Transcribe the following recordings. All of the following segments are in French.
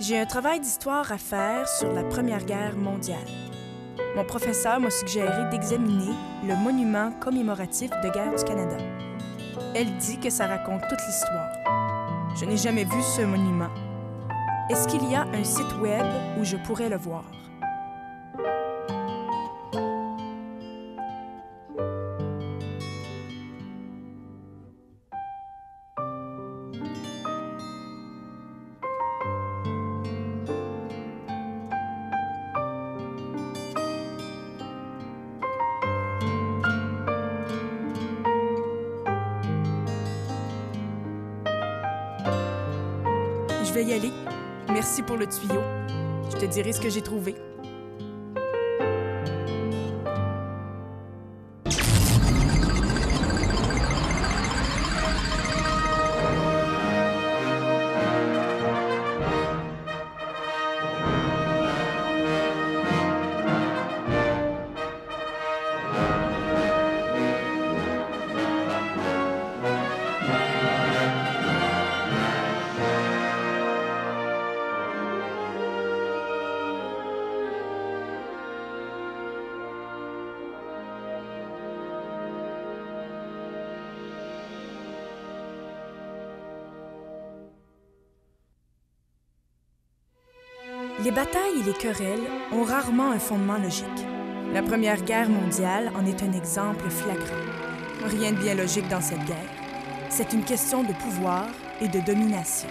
J'ai un travail d'histoire à faire sur la Première Guerre mondiale. Mon professeur m'a suggéré d'examiner le monument commémoratif de guerre du Canada. Elle dit que ça raconte toute l'histoire. Je n'ai jamais vu ce monument. Est-ce qu'il y a un site web où je pourrais le voir? Je vais y aller. Merci pour le tuyau. Je te dirai ce que j'ai trouvé. Les batailles et les querelles ont rarement un fondement logique. La Première Guerre mondiale en est un exemple flagrant. Rien de bien logique dans cette guerre. C'est une question de pouvoir et de domination.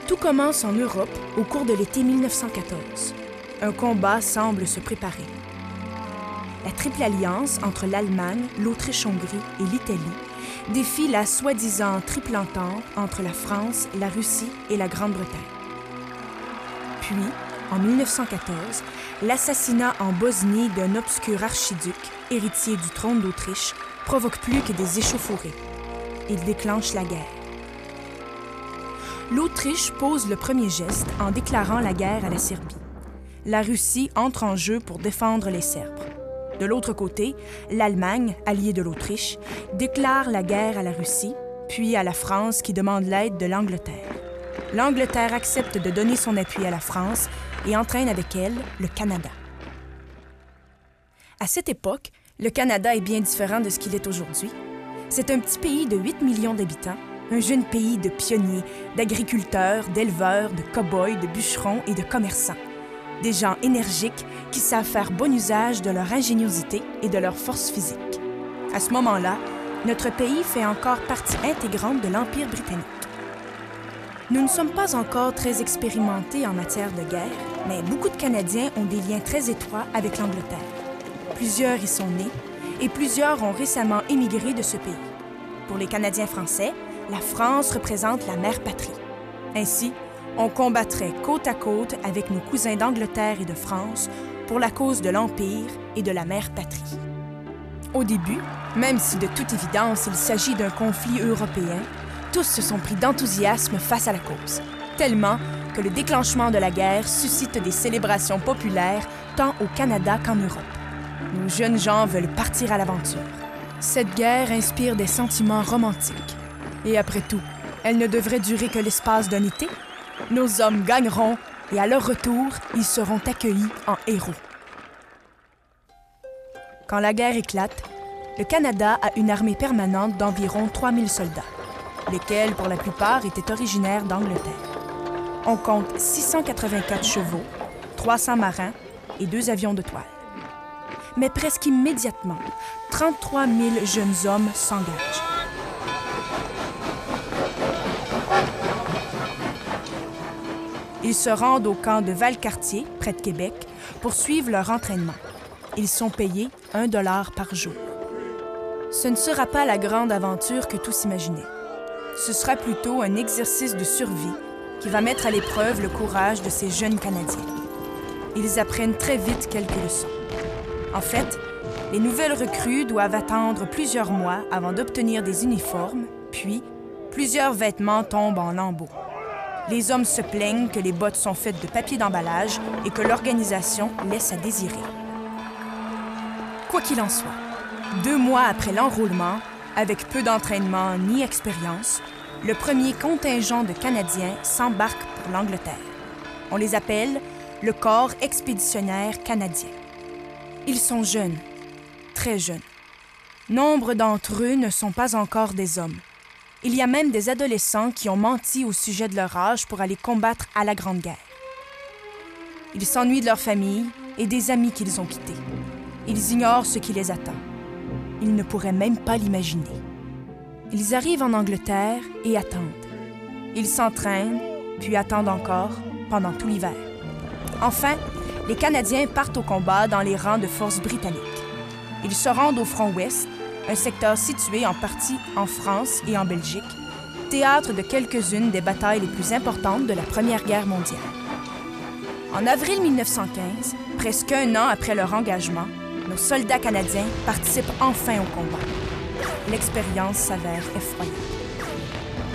Tout commence en Europe au cours de l'été 1914. Un combat semble se préparer. La Triple Alliance entre l'Allemagne, l'Autriche-Hongrie et l'Italie défie la soi-disant Triple Entente entre la France, la Russie et la Grande-Bretagne. Puis, en 1914, l'assassinat en Bosnie d'un obscur archiduc, héritier du trône d'Autriche, provoque plus que des échauffourées. Il déclenche la guerre. L'Autriche pose le premier geste en déclarant la guerre à la Serbie. La Russie entre en jeu pour défendre les Serbes. De l'autre côté, l'Allemagne, alliée de l'Autriche, déclare la guerre à la Russie, puis à la France qui demande l'aide de l'Angleterre. L'Angleterre accepte de donner son appui à la France et entraîne avec elle le Canada. À cette époque, le Canada est bien différent de ce qu'il est aujourd'hui. C'est un petit pays de 8 millions d'habitants, un jeune pays de pionniers, d'agriculteurs, d'éleveurs, de cow-boys, de bûcherons et de commerçants. Des gens énergiques qui savent faire bon usage de leur ingéniosité et de leur force physique. À ce moment-là, notre pays fait encore partie intégrante de l'Empire britannique. Nous ne sommes pas encore très expérimentés en matière de guerre, mais beaucoup de Canadiens ont des liens très étroits avec l'Angleterre. Plusieurs y sont nés et plusieurs ont récemment émigré de ce pays. Pour les Canadiens français, la France représente la mère patrie. Ainsi, on combattrait côte à côte avec nos cousins d'Angleterre et de France pour la cause de l'Empire et de la mère patrie. Au début, même si de toute évidence il s'agit d'un conflit européen, tous se sont pris d'enthousiasme face à la cause, tellement que le déclenchement de la guerre suscite des célébrations populaires tant au Canada qu'en Europe. Nos jeunes gens veulent partir à l'aventure. Cette guerre inspire des sentiments romantiques. Et après tout, elle ne devrait durer que l'espace d'un été. Nos hommes gagneront et à leur retour, ils seront accueillis en héros. Quand la guerre éclate, le Canada a une armée permanente d'environ 3000 soldats, lesquels, pour la plupart, étaient originaires d'Angleterre. On compte 684 chevaux, 300 marins et 2 avions de toile. Mais presque immédiatement, 33 000 jeunes hommes s'engagent. Ils se rendent au camp de Valcartier, près de Québec, pour suivre leur entraînement. Ils sont payés 1 $ par jour. Ce ne sera pas la grande aventure que tous imaginaient. Ce sera plutôt un exercice de survie qui va mettre à l'épreuve le courage de ces jeunes Canadiens. Ils apprennent très vite quelques leçons. En fait, les nouvelles recrues doivent attendre plusieurs mois avant d'obtenir des uniformes, puis plusieurs vêtements tombent en lambeaux. Les hommes se plaignent que les bottes sont faites de papier d'emballage et que l'organisation laisse à désirer. Quoi qu'il en soit, 2 mois après l'enrôlement, avec peu d'entraînement ni expérience, le premier contingent de Canadiens s'embarque pour l'Angleterre. On les appelle le Corps expéditionnaire canadien. Ils sont jeunes, très jeunes. Nombre d'entre eux ne sont pas encore des hommes. Il y a même des adolescents qui ont menti au sujet de leur âge pour aller combattre à la Grande Guerre. Ils s'ennuient de leur famille et des amis qu'ils ont quittés. Ils ignorent ce qui les attend. Ils ne pourraient même pas l'imaginer. Ils arrivent en Angleterre et attendent. Ils s'entraînent, puis attendent encore, pendant tout l'hiver. Enfin, les Canadiens partent au combat dans les rangs de forces britanniques. Ils se rendent au front ouest, un secteur situé en partie en France et en Belgique, théâtre de quelques-unes des batailles les plus importantes de la Première Guerre mondiale. En avril 1915, presque un an après leur engagement, nos soldats canadiens participent enfin au combat. L'expérience s'avère effroyable.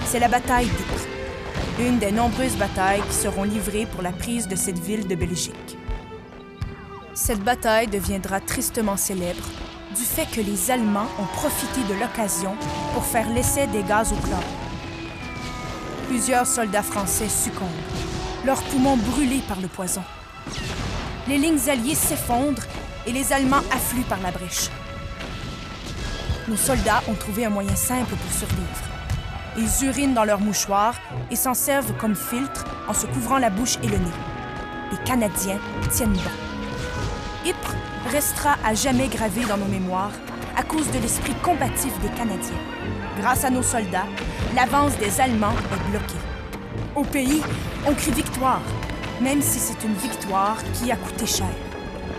C'est la bataille d'Ypres, une des nombreuses batailles qui seront livrées pour la prise de cette ville de Belgique. Cette bataille deviendra tristement célèbre du fait que les Allemands ont profité de l'occasion pour faire l'essai des gaz au chlore. Plusieurs soldats français succombent, leurs poumons brûlés par le poison. Les lignes alliées s'effondrent et les Allemands affluent par la brèche. Nos soldats ont trouvé un moyen simple pour survivre. Ils urinent dans leurs mouchoirs et s'en servent comme filtre en se couvrant la bouche et le nez. Les Canadiens tiennent bon. Ypres restera à jamais gravé dans nos mémoires à cause de l'esprit combatif des Canadiens. Grâce à nos soldats, l'avance des Allemands est bloquée. Au pays, on crie victoire, même si c'est une victoire qui a coûté cher.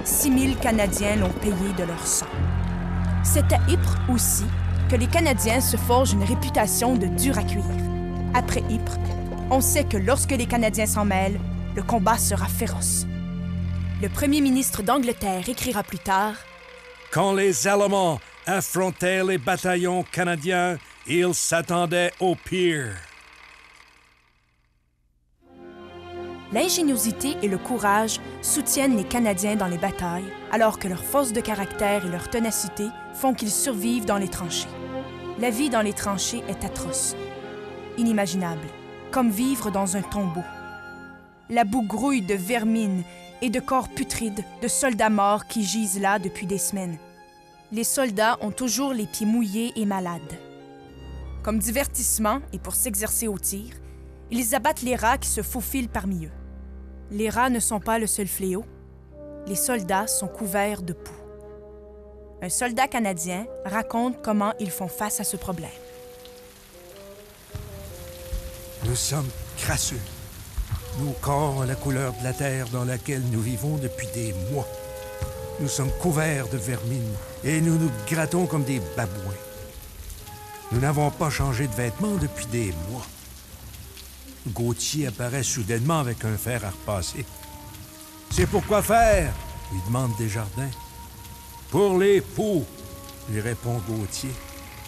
6000 Canadiens l'ont payé de leur sang. C'est à Ypres aussi que les Canadiens se forgent une réputation de dur à cuire. Après Ypres, on sait que lorsque les Canadiens s'en mêlent, le combat sera féroce. Le premier ministre d'Angleterre écrira plus tard « Quand les Allemands affrontaient les bataillons canadiens, ils s'attendaient au pire. » L'ingéniosité et le courage soutiennent les Canadiens dans les batailles, alors que leur force de caractère et leur ténacité font qu'ils survivent dans les tranchées. La vie dans les tranchées est atroce, inimaginable, comme vivre dans un tombeau. La boue grouille de vermine et de corps putrides de soldats morts qui gisent là depuis des semaines. Les soldats ont toujours les pieds mouillés et malades. Comme divertissement et pour s'exercer au tir, ils abattent les rats qui se faufilent parmi eux. Les rats ne sont pas le seul fléau. Les soldats sont couverts de poux. Un soldat canadien raconte comment ils font face à ce problème. Nous sommes crasseux. Nos corps ont la couleur de la terre dans laquelle nous vivons depuis des mois. Nous sommes couverts de vermine et nous nous grattons comme des babouins. Nous n'avons pas changé de vêtements depuis des mois. Gauthier apparaît soudainement avec un fer à repasser. « C'est pour quoi faire? » lui demande Desjardins. « Pour les poux, » lui répond Gauthier.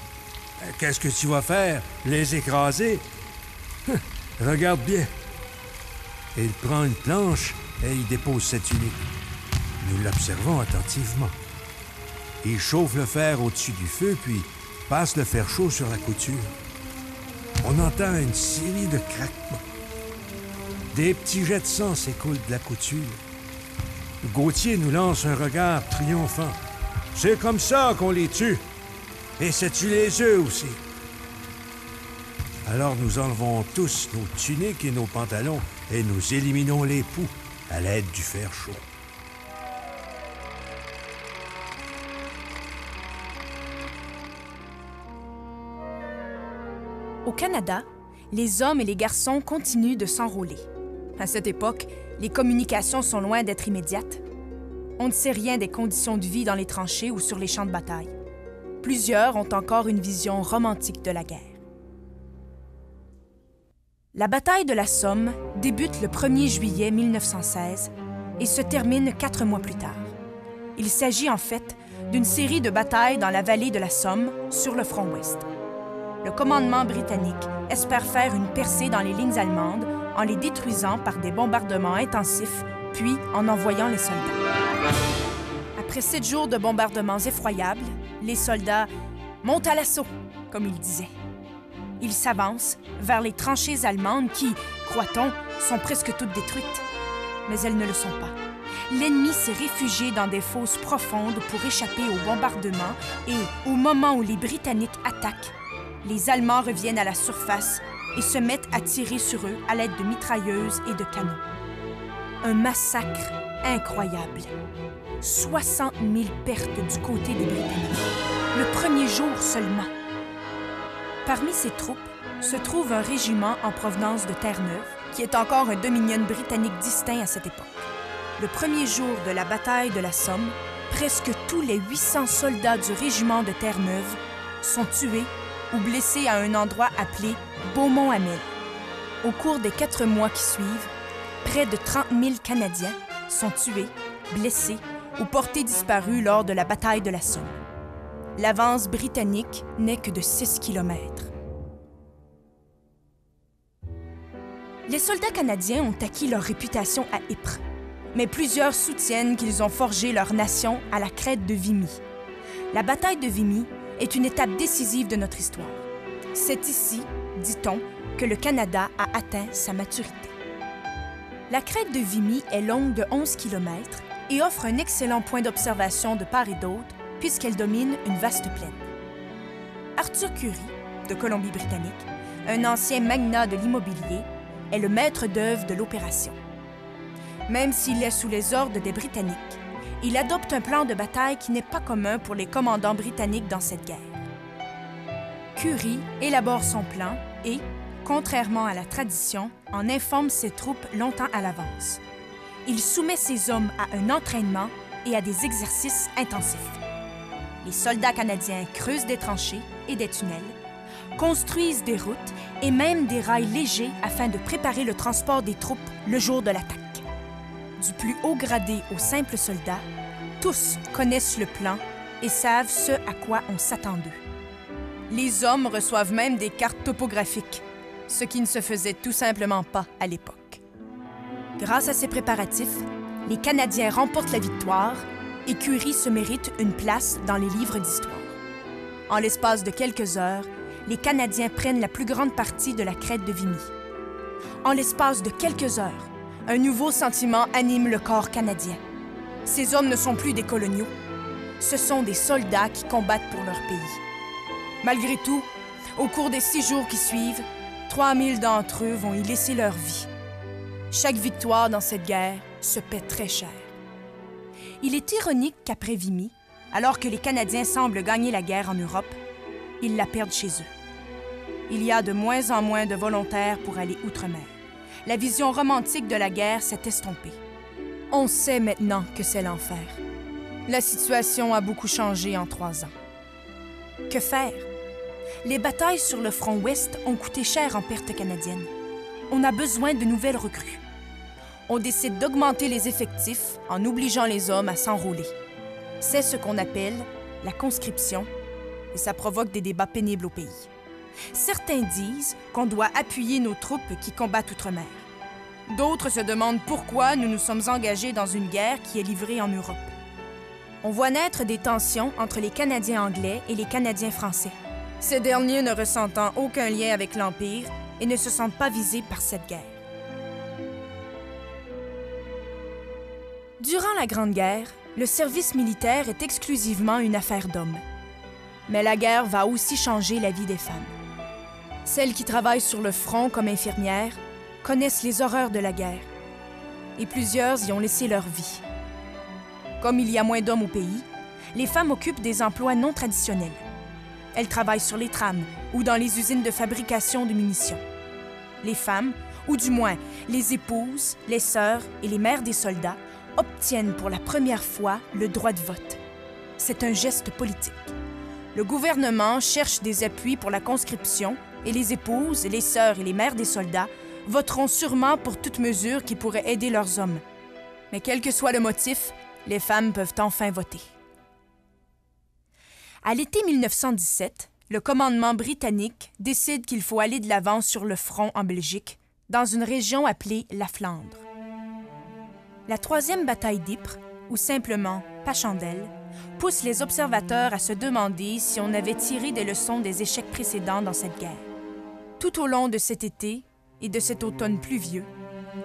« Qu'est-ce que tu vas faire? Les écraser? » Regarde bien. Et il prend une planche et il dépose sa tunique. Nous l'observons attentivement. Il chauffe le fer au-dessus du feu, puis passe le fer chaud sur la couture. On entend une série de craquements. Des petits jets de sang s'écoulent de la couture. Gauthier nous lance un regard triomphant. « C'est comme ça qu'on les tue. Et ça tue les œufs aussi. » Alors nous enlevons tous nos tuniques et nos pantalons et nous éliminons les poux à l'aide du fer chaud. Au Canada, les hommes et les garçons continuent de s'enrôler. À cette époque, les communications sont loin d'être immédiates. On ne sait rien des conditions de vie dans les tranchées ou sur les champs de bataille. Plusieurs ont encore une vision romantique de la guerre. La bataille de la Somme débute le 1er juillet 1916 et se termine 4 mois plus tard. Il s'agit en fait d'une série de batailles dans la vallée de la Somme sur le front ouest. Le commandement britannique espère faire une percée dans les lignes allemandes en les détruisant par des bombardements intensifs, puis en envoyant les soldats. Après 7 jours de bombardements effroyables, les soldats montent à l'assaut, comme ils disaient. Ils s'avancent vers les tranchées allemandes qui, croit-on, sont presque toutes détruites. Mais elles ne le sont pas. L'ennemi s'est réfugié dans des fosses profondes pour échapper au bombardement et, au moment où les Britanniques attaquent, les Allemands reviennent à la surface et se mettent à tirer sur eux à l'aide de mitrailleuses et de canons. Un massacre incroyable. 60 000 pertes du côté des Britanniques. Le premier jour seulement. Parmi ces troupes se trouve un régiment en provenance de Terre-Neuve, qui est encore un dominion britannique distinct à cette époque. Le premier jour de la bataille de la Somme, presque tous les 800 soldats du régiment de Terre-Neuve sont tués ou blessés à un endroit appelé Beaumont-Hamel. Au cours des 4 mois qui suivent, près de 30 000 Canadiens sont tués, blessés ou portés disparus lors de la bataille de la Somme. L'avance britannique n'est que de 6 kilomètres. Les soldats canadiens ont acquis leur réputation à Ypres, mais plusieurs soutiennent qu'ils ont forgé leur nation à la crête de Vimy. La bataille de Vimy est une étape décisive de notre histoire. C'est ici, dit-on, que le Canada a atteint sa maturité. La crête de Vimy est longue de 11 km et offre un excellent point d'observation de part et d'autre puisqu'elle domine une vaste plaine. Arthur Currie, de Colombie-Britannique, un ancien magnat de l'immobilier, est le maître d'œuvre de l'opération. Même s'il est sous les ordres des Britanniques, il adopte un plan de bataille qui n'est pas commun pour les commandants britanniques dans cette guerre. Currie élabore son plan et, contrairement à la tradition, en informe ses troupes longtemps à l'avance. Il soumet ses hommes à un entraînement et à des exercices intensifs. Les soldats canadiens creusent des tranchées et des tunnels, construisent des routes et même des rails légers afin de préparer le transport des troupes le jour de l'attaque. Du plus haut gradé aux simples soldats, tous connaissent le plan et savent ce à quoi on s'attend d'eux. Les hommes reçoivent même des cartes topographiques, ce qui ne se faisait tout simplement pas à l'époque. Grâce à ces préparatifs, les Canadiens remportent la victoire et Currie se mérite une place dans les livres d'histoire. En l'espace de quelques heures, les Canadiens prennent la plus grande partie de la crête de Vimy. En l'espace de quelques heures, un nouveau sentiment anime le corps canadien. Ces hommes ne sont plus des coloniaux. Ce sont des soldats qui combattent pour leur pays. Malgré tout, au cours des 6 jours qui suivent, 3000 d'entre eux vont y laisser leur vie. Chaque victoire dans cette guerre se paie très cher. Il est ironique qu'après Vimy, alors que les Canadiens semblent gagner la guerre en Europe, ils la perdent chez eux. Il y a de moins en moins de volontaires pour aller outre-mer. La vision romantique de la guerre s'est estompée. On sait maintenant que c'est l'enfer. La situation a beaucoup changé en 3 ans. Que faire? Les batailles sur le front ouest ont coûté cher en pertes canadiennes. On a besoin de nouvelles recrues. On décide d'augmenter les effectifs en obligeant les hommes à s'enrôler. C'est ce qu'on appelle la conscription et ça provoque des débats pénibles au pays. Certains disent qu'on doit appuyer nos troupes qui combattent outre-mer. D'autres se demandent pourquoi nous nous sommes engagés dans une guerre qui est livrée en Europe. On voit naître des tensions entre les Canadiens anglais et les Canadiens français. Ces derniers ne ressentant aucun lien avec l'Empire et ne se sentent pas visés par cette guerre. Durant la Grande Guerre, le service militaire est exclusivement une affaire d'hommes. Mais la guerre va aussi changer la vie des femmes. Celles qui travaillent sur le front comme infirmières connaissent les horreurs de la guerre. Et plusieurs y ont laissé leur vie. Comme il y a moins d'hommes au pays, les femmes occupent des emplois non traditionnels. Elles travaillent sur les trames ou dans les usines de fabrication de munitions. Les femmes, ou du moins les épouses, les sœurs et les mères des soldats, obtiennent pour la première fois le droit de vote. C'est un geste politique. Le gouvernement cherche des appuis pour la conscription et les épouses, les sœurs et les mères des soldats voteront sûrement pour toute mesure qui pourrait aider leurs hommes. Mais quel que soit le motif, les femmes peuvent enfin voter. À l'été 1917, le commandement britannique décide qu'il faut aller de l'avant sur le front en Belgique, dans une région appelée la Flandre. La 3e bataille d'Ypres, ou simplement Passchendaele, pousse les observateurs à se demander si on avait tiré des leçons des échecs précédents dans cette guerre. Tout au long de cet été et de cet automne pluvieux,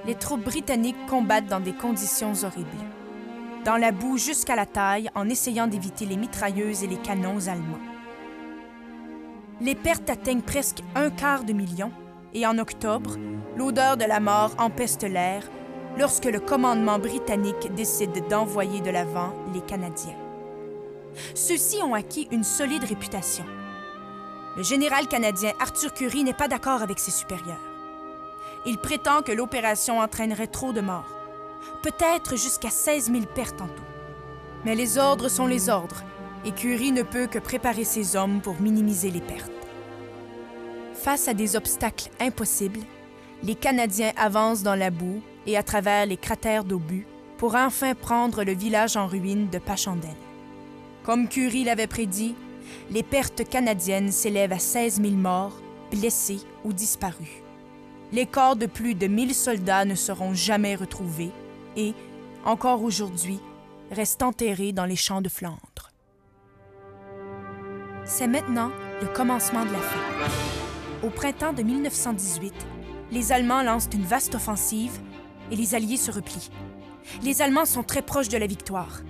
les troupes britanniques combattent dans des conditions horribles. Dans la boue jusqu'à la taille, en essayant d'éviter les mitrailleuses et les canons allemands. Les pertes atteignent presque 250 000 et en octobre, l'odeur de la mort empeste l'air lorsque le commandement britannique décide d'envoyer de l'avant les Canadiens. Ceux-ci ont acquis une solide réputation. Le général canadien Arthur Currie n'est pas d'accord avec ses supérieurs. Il prétend que l'opération entraînerait trop de morts, peut-être jusqu'à 16 000 pertes en tout. Mais les ordres sont les ordres, et Currie ne peut que préparer ses hommes pour minimiser les pertes. Face à des obstacles impossibles, les Canadiens avancent dans la boue et à travers les cratères d'obus pour enfin prendre le village en ruine de Passchendaele. Comme Currie l'avait prédit, les pertes canadiennes s'élèvent à 16 000 morts, blessés ou disparus. Les corps de plus de 1000 soldats ne seront jamais retrouvés et, encore aujourd'hui, restent enterrés dans les champs de Flandre. C'est maintenant le commencement de la fin. Au printemps de 1918, les Allemands lancent une vaste offensive et les Alliés se replient. Les Allemands sont très proches de la victoire.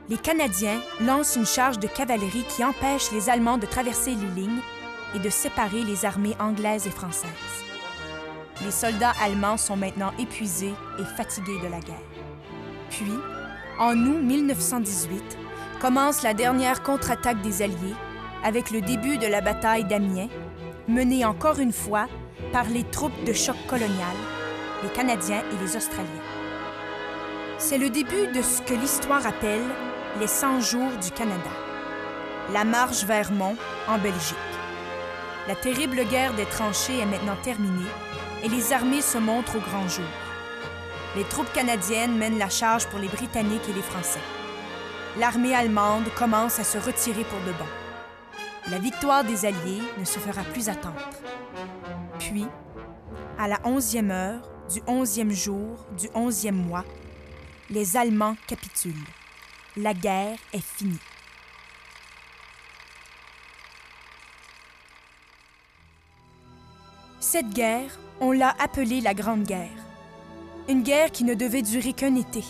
Les Canadiens lancent une charge de cavalerie qui empêche les Allemands de traverser les lignes et de séparer les armées anglaises et françaises. Les soldats allemands sont maintenant épuisés et fatigués de la guerre. Puis, en août 1918, commence la dernière contre-attaque des Alliés avec le début de la bataille d'Amiens, menée encore une fois par les troupes de choc colonial, les Canadiens et les Australiens. C'est le début de ce que l'histoire appelle les 100 jours du Canada, la marche vers Mons, en Belgique. La terrible guerre des tranchées est maintenant terminée et les armées se montrent au grand jour. Les troupes canadiennes mènent la charge pour les Britanniques et les Français. L'armée allemande commence à se retirer pour de bon. La victoire des Alliés ne se fera plus attendre. Puis, à la 11e heure du 11e jour du 11e mois, les Allemands capitulent. La guerre est finie. Cette guerre, on l'a appelée la Grande Guerre. Une guerre qui ne devait durer qu'un été.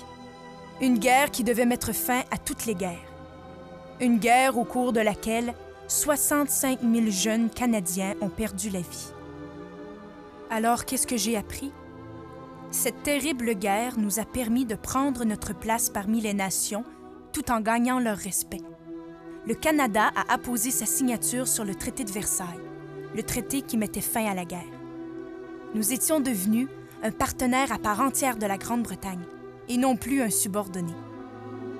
Une guerre qui devait mettre fin à toutes les guerres. Une guerre au cours de laquelle 65 000 jeunes Canadiens ont perdu la vie. Alors, qu'est-ce que j'ai appris? Cette terrible guerre nous a permis de prendre notre place parmi les nations tout en gagnant leur respect. Le Canada a apposé sa signature sur le traité de Versailles, le traité qui mettait fin à la guerre. Nous étions devenus un partenaire à part entière de la Grande-Bretagne et non plus un subordonné.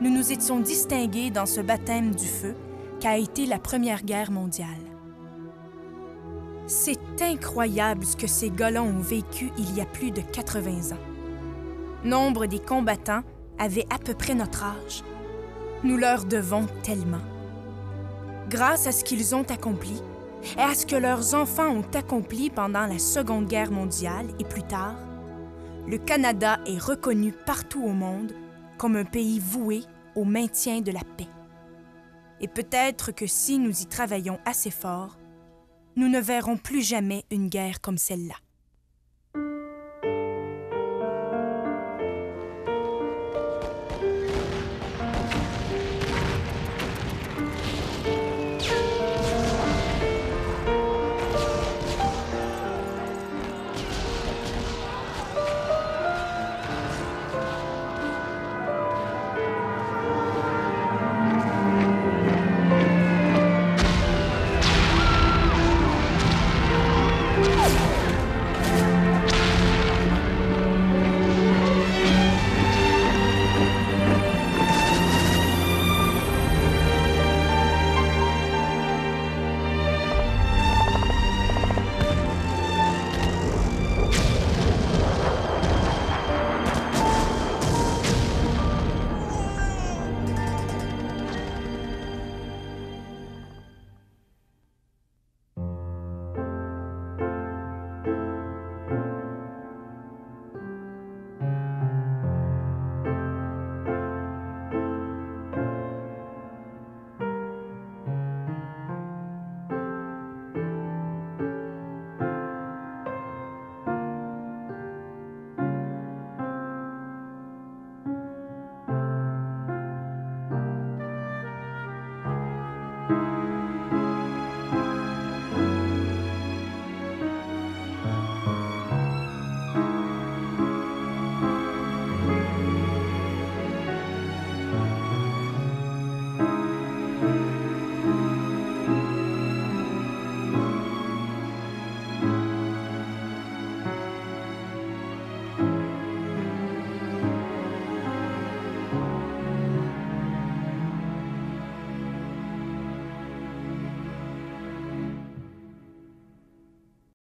Nous nous étions distingués dans ce baptême du feu qu'a été la Première Guerre mondiale. C'est incroyable ce que ces gars-là ont vécu il y a plus de 80 ans. Nombre des combattants avaient à peu près notre âge. Nous leur devons tellement. Grâce à ce qu'ils ont accompli et à ce que leurs enfants ont accompli pendant la Seconde Guerre mondiale et plus tard, le Canada est reconnu partout au monde comme un pays voué au maintien de la paix. Et peut-être que si nous y travaillons assez fort, nous ne verrons plus jamais une guerre comme celle-là.